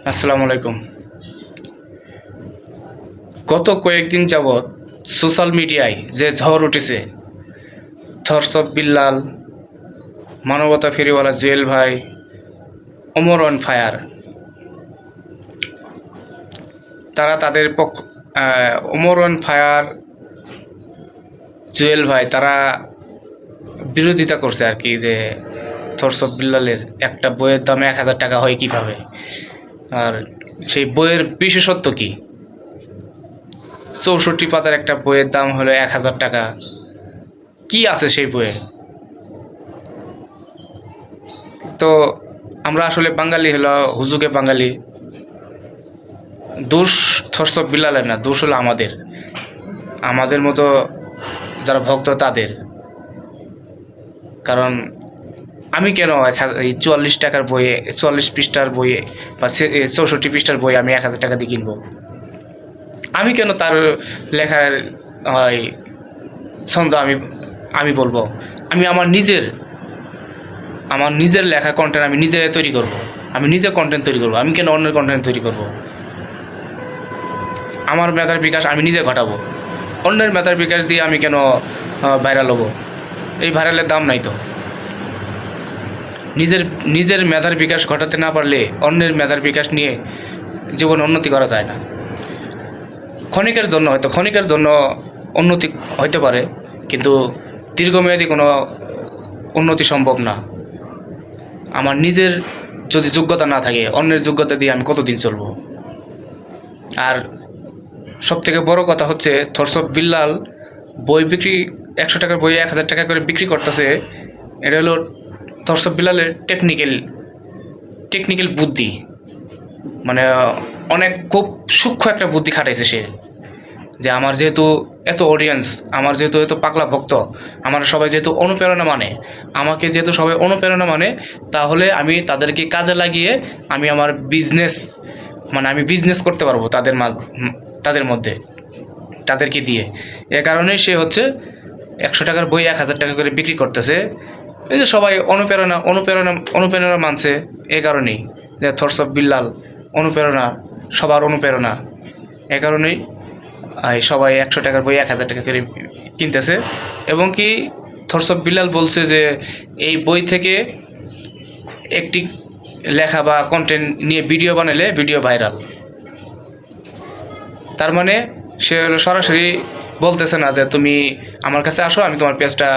আসসালামু আলাইকুম। গত কয়েকদিন যাবৎ সোশ্যাল মিডিয়ায় যে ঝড় উঠেছে, থরসব বিল্লাল, মানবতা ফেরিওয়ালা জুয়েল ভাই, ওমর অন ফায়ার, তারা তাদের ওমর অন ফায়ার, জুয়েল ভাই তারা বিরোধিতা করছে আর কি, যে থরসব বিল্লালের একটা বইয়ের দাম 1000 টাকা হয় কীভাবে, আর সেই বইয়ের বিশেষত্ব কী। 64 পাতার একটা বইয়ের দাম হলো 1000 টাকা। কি আছে সেই বইয়ে? তো আমরা আসলে বাঙালি হলো হুজুগে বাঙালি। দোষ থরসব বিল্লালের না, দোষ হলো আমাদের মতো যারা ভক্ত তাদের। কারণ আমি কেন এই 44 টাকার বইয়ে, 44 পৃষ্ঠার বইয়ে বা 64 পৃষ্ঠার বই আমি 1000 টাকা দিয়ে কিনবো? আমি কেন তার লেখার ছন্দ আমি বলবো? আমি আমার নিজের লেখা কন্টেন্ট আমি নিজে তৈরি করব। আমি নিজে কন্টেন্ট তৈরি করব। আমি কেন অন্যের কন্টেন্ট তৈরি করব? আমার মেধার বিকাশ আমি নিজে ঘটাবো। অন্যের মেধার বিকাশ দিয়ে আমি কেন ভাইরাল হব? এই ভাইরালের দাম নাই তো। নিজের মেধার বিকাশ ঘটাতে না পারলে অন্যের মেধার বিকাশ নিয়ে জীবন উন্নতি করা যায় না। ক্ষণিকের জন্য উন্নতি হইতে পারে, কিন্তু দীর্ঘমেয়াদী কোনো উন্নতি সম্ভব না। আমার নিজের যদি যোগ্যতা না থাকে, অন্যের যোগ্যতা দিয়ে আমি কতদিন চলব? আর সবথেকে বড় কথা হচ্ছে, থরসব বিল্লাল বই বিক্রি 100 টাকার বই 1000 টাকা করে বিক্রি করতেছে। এটা হলো থরসব বিল্লালের টেকনিক্যাল বুদ্ধি, মানে অনেক খুব সূক্ষ্ম একটা বুদ্ধি খাটাইছে সে। যে আমার যেহেতু এত অডিয়েন্স, আমার যেহেতু এত পাগলা ভক্ত, আমার সবাই যেহেতু অনুপ্রেরণা মানে, আমাকে যেহেতু সবাই অনুপ্রেরণা মানে, তাহলে আমি তাদেরকে কাজে লাগিয়ে আমি আমার বিজনেস করতে পারবো তাদের মধ্যে, তাদেরকে দিয়ে। এ কারণে সে হচ্ছে 100 টাকার বই 1000 টাকা করে বিক্রি করতেছে। এই যে সবাই অনুপ্রেরণা মানছে, এ কারণেই যে থরসব বিল্লাল সবার অনুপ্রেরণা। এ কারণেই সবাই 100 টাকার বই 1000 টাকা করে কিনতেছে। এবং কি থরসব বিল্লাল বলছে যে এই বই থেকে একটি লেখা বা কন্টেন্ট নিয়ে ভিডিও বানালে ভিডিও ভাইরাল। তার মানে সে সরাসরি বলতেছে না যে তুমি আমার কাছে আসো, আমি তোমার পেজটা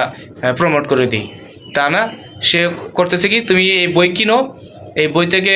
প্রমোট করে দিই। তা না, সে করতেছে কি, তুমি এই বই কিনো, এই বই থেকে